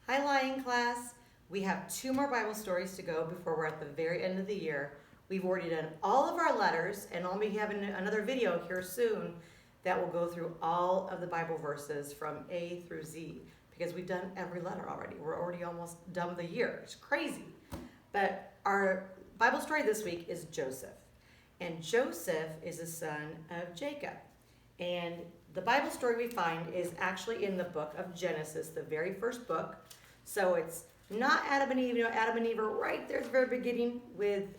Hi, Lion Class. We have two more Bible stories to go before we're at the very end of the year. We've already done all of our letters, and I'll be having another video here soon that will go through all of the Bible verses from A through Z because we've done every letter already. We're already almost done with the year. It's crazy. But our Bible story this week is Joseph. And Joseph is the son of Jacob. And the Bible story we find is actually in the book of Genesis, the very first book. So it's not Adam and Eve. Adam and Eve are right there at the very beginning with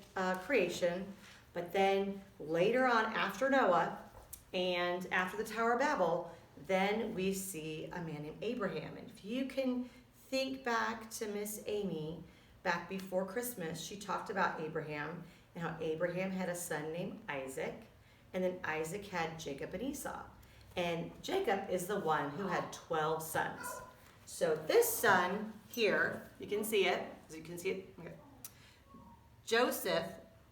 creation. But then later on, after Noah and after the Tower of Babel, then we see a man named Abraham. And if you can think back to Miss Amy, back before Christmas, she talked about Abraham and how Abraham had a son named Isaac. And then Isaac had Jacob and Esau. And Jacob is the one who had 12 sons. So this son here, you can see it. As you can see it. Okay. Joseph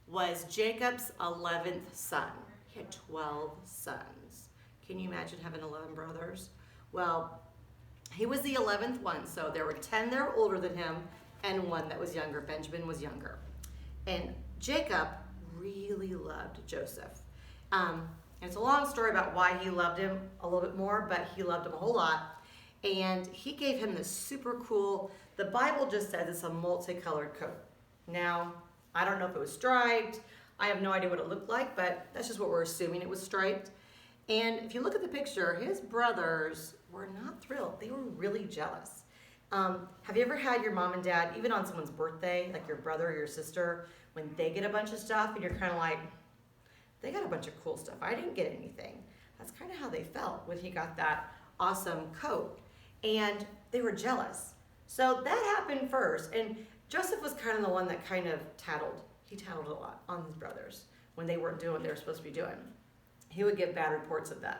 was Jacob's 11th son. He had 12 sons. Can you imagine having 11 brothers? Well, he was the 11th one. So there were 10 that were older than him and one that was younger. Benjamin was younger. And Jacob really loved Joseph. And it's a long story about why he loved him a little bit more, but he loved him a whole lot. And he gave him this super cool, the Bible just says it's a multicolored coat. Now, I don't know if it was striped. I have no idea what it looked like, but that's just what we're assuming it was striped. And if you look at the picture, his brothers were not thrilled. They were really jealous. Have you ever had your mom and dad, even on someone's birthday, like your brother or your sister, when they get a bunch of stuff and you're kind of like, they got a bunch of cool stuff. I didn't get anything. That's kind of how they felt when he got that awesome coat. And they were jealous. So that happened first. And Joseph was kind of the one that kind of tattled. He tattled a lot on his brothers when they weren't doing what they were supposed to be doing. He would give bad reports of them.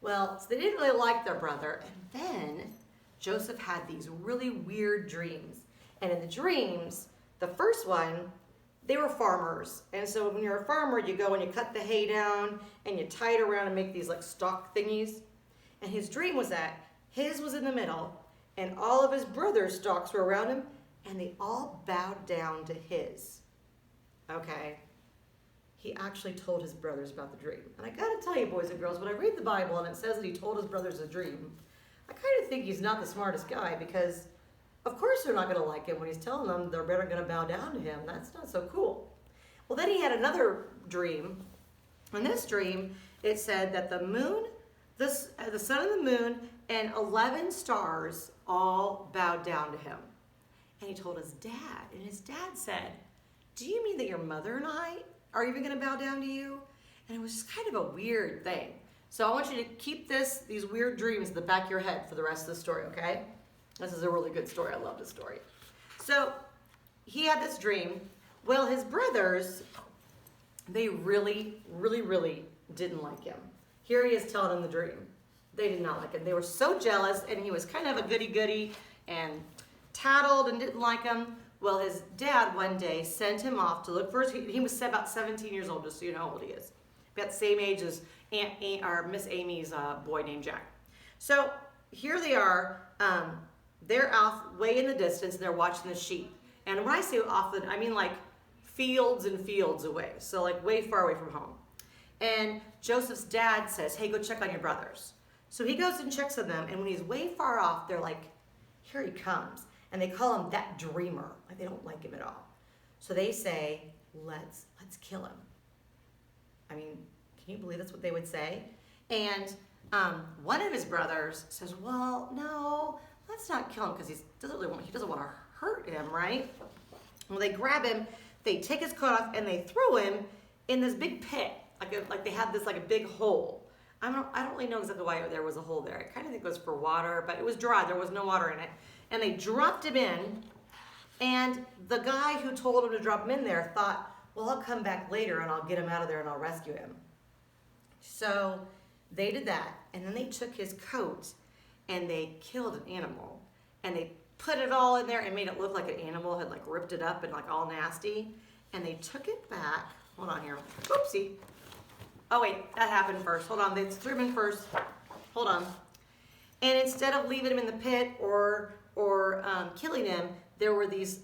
Well, so they didn't really like their brother. And then Joseph had these really weird dreams. And in the dreams, the first one, they were farmers. And so when you're a farmer, you go and you cut the hay down and you tie it around and make these like stalk thingies. And his dream was that his was in the middle and all of his brothers' stalks were around him and they all bowed down to his. Okay. He actually told his brothers about the dream. And I gotta tell you, boys and girls, when I read the Bible and it says that he told his brothers a dream, I kind of think he's not the smartest guy because of course they're not going to like him when he's telling them they're better going to bow down to him. That's not so cool. Well, then he had another dream. In this dream, it said that the moon, the sun and the moon, and 11 stars all bowed down to him. And he told his dad, and his dad said, "Do you mean that your mother and I are even going to bow down to you?" And it was just kind of a weird thing. So I want you to keep these weird dreams in the back of your head for the rest of the story, okay? This is a really good story. I love this story. So he had this dream. Well, his brothers, they really, really, really didn't like him. Here he is telling them the dream. They did not like him. They were so jealous, and he was kind of a goody-goody and tattled and didn't like him. Well, his dad one day sent him off to look for he was about 17 years old, just so you know how old he is. About the same age as Miss Amy's boy named Jack. So here they are. They're off way in the distance and they're watching the sheep. And when I say off, I mean like fields and fields away. So like way far away from home. And Joseph's dad says, "Hey, go check on your brothers." So he goes and checks on them. And when he's way far off, they're like, "Here he comes." And they call him that dreamer. Like they don't like him at all. So they say, let's kill him. I mean, can you believe that's what they would say? And one of his brothers says, "Well, no, let's not kill him because he doesn't want to hurt him, right?" Well, they grab him, they take his coat off, and they throw him in this big pit, like they had this like a big hole. I don't really know exactly why there was a hole there. I kind of think it was for water, but it was dry. There was no water in it, and they dropped him in. And the guy who told him to drop him in there thought, "Well, I'll come back later and I'll get him out of there and I'll rescue him." So they did that, and then they took his coat and they killed an animal and they put it all in there and made it look like an animal had like ripped it up and like all nasty, and they took it back. Hold on here. Oopsie. Oh wait, that happened first. Hold on, they threw him in first. Hold on. And instead of leaving him in the pit or killing him, there were these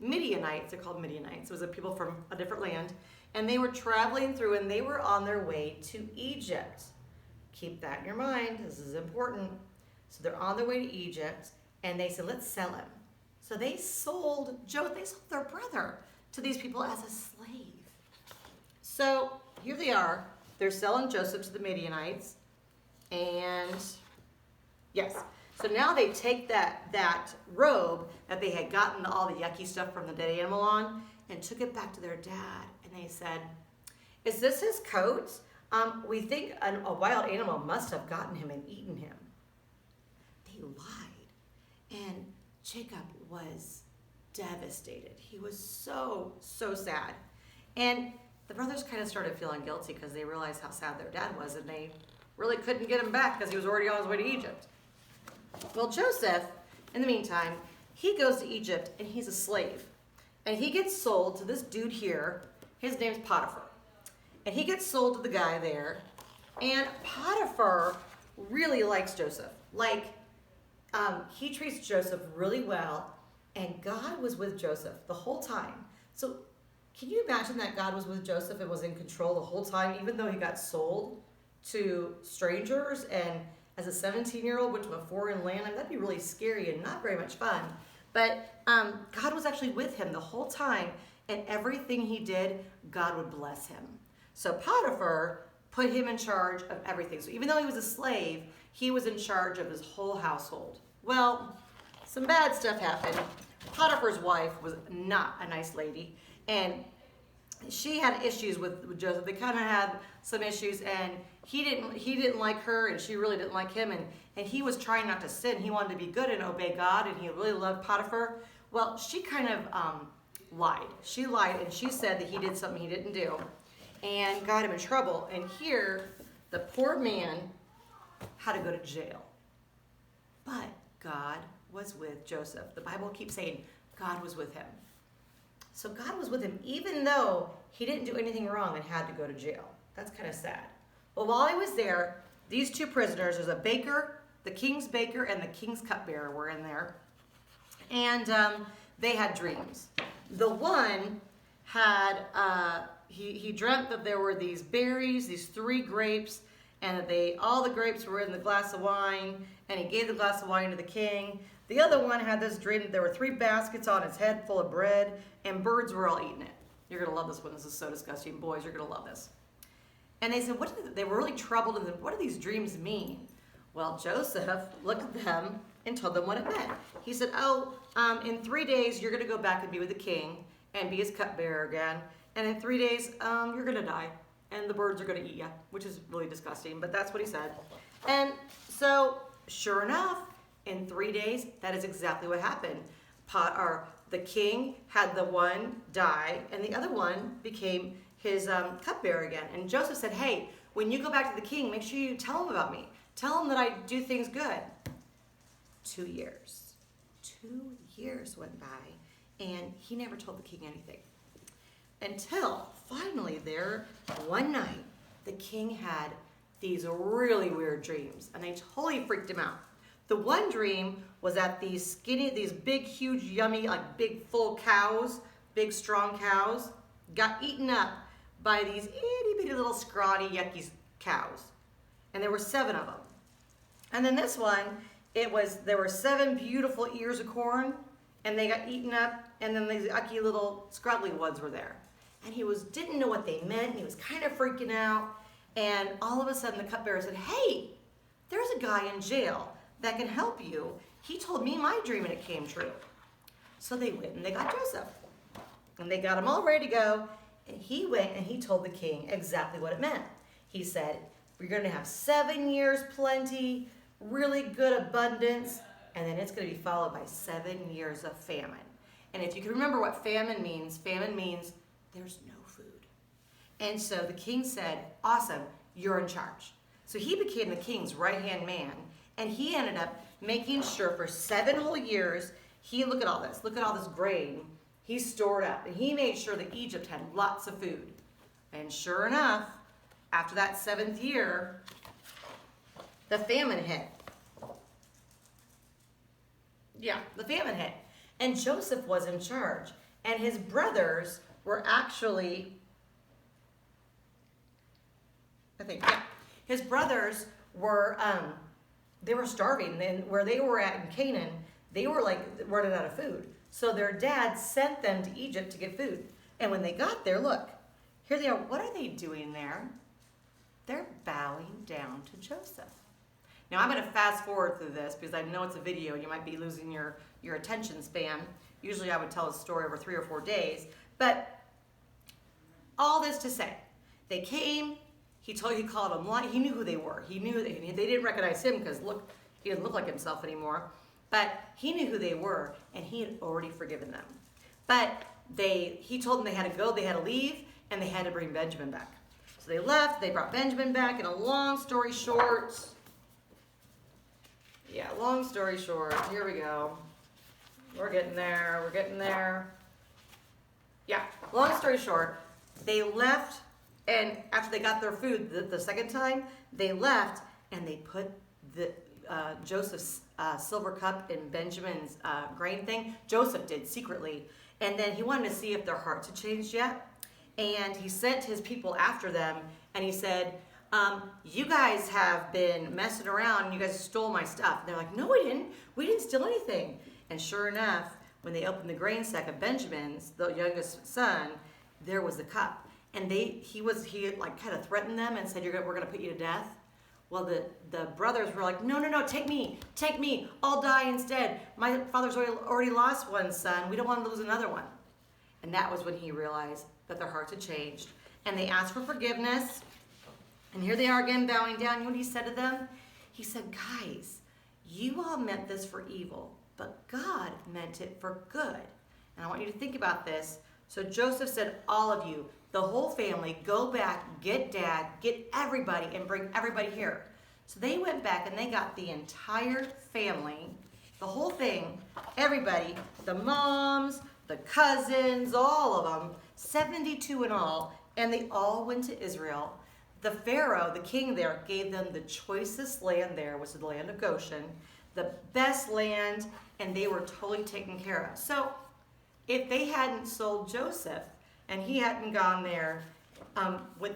Midianites. They're called Midianites. It was people from a different land. And they were traveling through, and they were on their way to Egypt. Keep that in your mind. This is important. So they're on their way to Egypt, and they said, let's sell him. So they sold their brother to these people as a slave. So here they are. They're selling Joseph to the Midianites. And yes, so now they take that robe that they had gotten all the yucky stuff from the dead animal on and took it back to their dad. And they said, is this his coat? We think a wild animal must have gotten him and eaten him. They lied. And Jacob was devastated. He was so sad. And the brothers kind of started feeling guilty because they realized how sad their dad was, and they really couldn't get him back because he was already on his way to Egypt. Well, Joseph, in the meantime, he goes to Egypt and he's a slave. And he gets sold to this dude here. His name's Potiphar. And he gets sold to the guy there. And Potiphar really likes Joseph. He treats Joseph really well. And God was with Joseph the whole time. So can you imagine that God was with Joseph and was in control the whole time, even though he got sold to strangers and as a 17-year-old went to a foreign land? I mean, that'd be really scary and not very much fun. But God was actually with him the whole time, and everything he did, God would bless him. So Potiphar put him in charge of everything. So even though he was a slave, he was in charge of his whole household. Well, some bad stuff happened. Potiphar's wife was not a nice lady, and she had issues with Joseph. They kind of had some issues, and he didn't like her, and she really didn't like him, and he was trying not to sin. He wanted to be good and obey God, and he really loved Potiphar. Well, she kind of lied. She lied, and she said that he did something he didn't do, and got him in trouble. And here, the poor man had to go to jail. But God was with Joseph. The Bible keeps saying God was with him. So God was with him even though he didn't do anything wrong and had to go to jail. That's kind of sad. Well, while he was there, these two prisoners, there's a baker, the king's baker and the king's cupbearer were in there. And they had dreams. The one had, he dreamt that there were these berries, these 3 grapes, and that all the grapes were in the glass of wine, and he gave the glass of wine to the king. The other one had this dream that there were 3 baskets on his head full of bread, and birds were all eating it. You're going to love this one. This is so disgusting. Boys, you're going to love this. And they said, they were really troubled, and said, what do these dreams mean? Well, Joseph looked at them and told them what it meant. He said, in 3 days, you're going to go back and be with the king and be his cupbearer again. And in 3 days, you're going to die. And the birds are going to eat you, which is really disgusting, but that's what he said. And so, sure enough, in 3 days, that is exactly what happened. The king had the one die, and the other one became his cupbearer again. And Joseph said, hey, when you go back to the king, make sure you tell him about me. Tell him that I do things good. 2 years. 2 years went by, and he never told the king anything. Until finally there, one night, the king had these really weird dreams, and they totally freaked him out. The one dream was that these big, huge, yummy, big, full cows, big, strong cows, got eaten up by these itty-bitty little scrawny, yucky cows. And there were 7 of them. And then this one, there were 7 beautiful ears of corn, and they got eaten up, and then these yucky little scrubbly ones were there. And he didn't know what they meant, and he was kind of freaking out. And all of a sudden, the cupbearer said, hey, there's a guy in jail that can help you. He told me my dream, and it came true. So they went, and they got Joseph. And they got him all ready to go. And he went, and he told the king exactly what it meant. He said, we're going to have 7 years plenty, really good abundance, and then it's going to be followed by 7 years of famine. And if you can remember what famine means there's no food. And so the king said, awesome, you're in charge. So he became the king's right-hand man, and he ended up making sure for 7 whole years, look at all this grain he stored up, and he made sure that Egypt had lots of food. And sure enough, after that 7th year, the famine hit. Yeah, the famine hit. And Joseph was in charge. And his brothers were actually, I think, yeah. His brothers were, they were starving. And where they were at in Canaan, they were like running out of food. So their dad sent them to Egypt to get food. And when they got there, look, here they are. What are they doing there? They're bowing down to Joseph. Now I'm going to fast forward through this because I know it's a video and you might be losing your attention span. Usually I would tell a story over 3 or 4 days. But all this to say, they came, he called them, he knew who they were. He knew they didn't recognize him because look, he didn't look like himself anymore. But he knew who they were and he had already forgiven them. But he told them they had to go, they had to leave, and they had to bring Benjamin back. So they left, they brought Benjamin back, and a long story short, here we go. We're getting there. Yeah, long story short, they left, and after they got their food the second time, they left, and they put Joseph's silver cup in Benjamin's grain thing. Joseph did secretly, and then he wanted to see if their hearts had changed yet. And he sent his people after them, and he said, you guys have been messing around, and you guys stole my stuff. And they're like, no, we didn't. We didn't steal anything. And sure enough, when they opened the grain sack of Benjamin's, the youngest son, there was the cup. And he like kind of threatened them and said, we're going to put you to death. Well, the brothers were like, no, take me, I'll die instead. My father's already lost one son. We don't want to lose another one. And that was when he realized that their hearts had changed. And they asked for forgiveness. And here they are again bowing down. You know what he said to them? He said, guys, you all meant this for evil, but God meant it for good. And I want you to think about this. So Joseph said, all of you, the whole family, go back, get dad, get everybody, and bring everybody here. So they went back and they got the entire family, the whole thing, everybody, the moms, the cousins, all of them, 72 in all, and they all went to Israel. The Pharaoh, the king there, gave them the choicest land there, which is the land of Goshen, the best land, and they were totally taken care of. So if they hadn't sold Joseph and he hadn't gone there,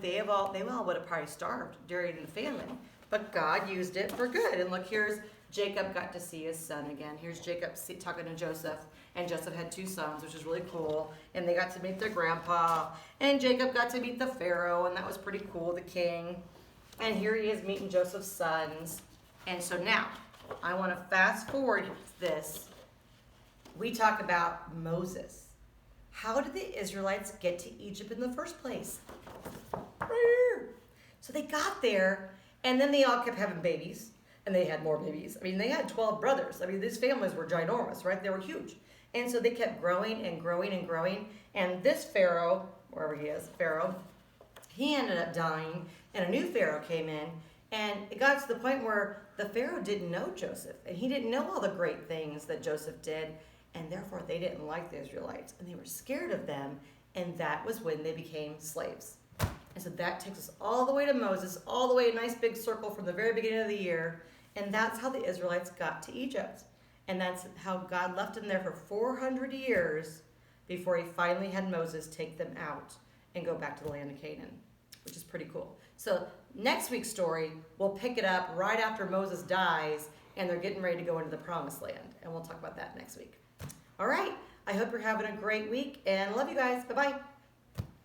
they all would have probably starved during the famine. But God used it for good. And look, here's Jacob got to see his son again. Here's Jacob talking to Joseph. And Joseph had 2 sons, which is really cool. And they got to meet their grandpa. And Jacob got to meet the Pharaoh, and that was pretty cool, the king. And here he is meeting Joseph's sons. And so now, I want to fast forward this. We talk about Moses. How did the Israelites get to Egypt in the first place? So they got there, and then they all kept having babies. And they had more babies. I mean, they had 12 brothers. I mean, these families were ginormous, right? They were huge. And so they kept growing and growing and growing. And this Pharaoh, wherever he is, Pharaoh, he ended up dying. And a new Pharaoh came in. And it got to the point where the Pharaoh didn't know Joseph. And he didn't know all the great things that Joseph did. And therefore, they didn't like the Israelites. And they were scared of them. And that was when they became slaves. And so that takes us all the way to Moses, all the way a nice big circle from the very beginning of the year. And that's how the Israelites got to Egypt. And that's how God left them there for 400 years before he finally had Moses take them out and go back to the land of Canaan, which is pretty cool. So next week's story, we'll pick it up right after Moses dies and they're getting ready to go into the promised land. And we'll talk about that next week. All right. I hope you're having a great week and love you guys. Bye-bye.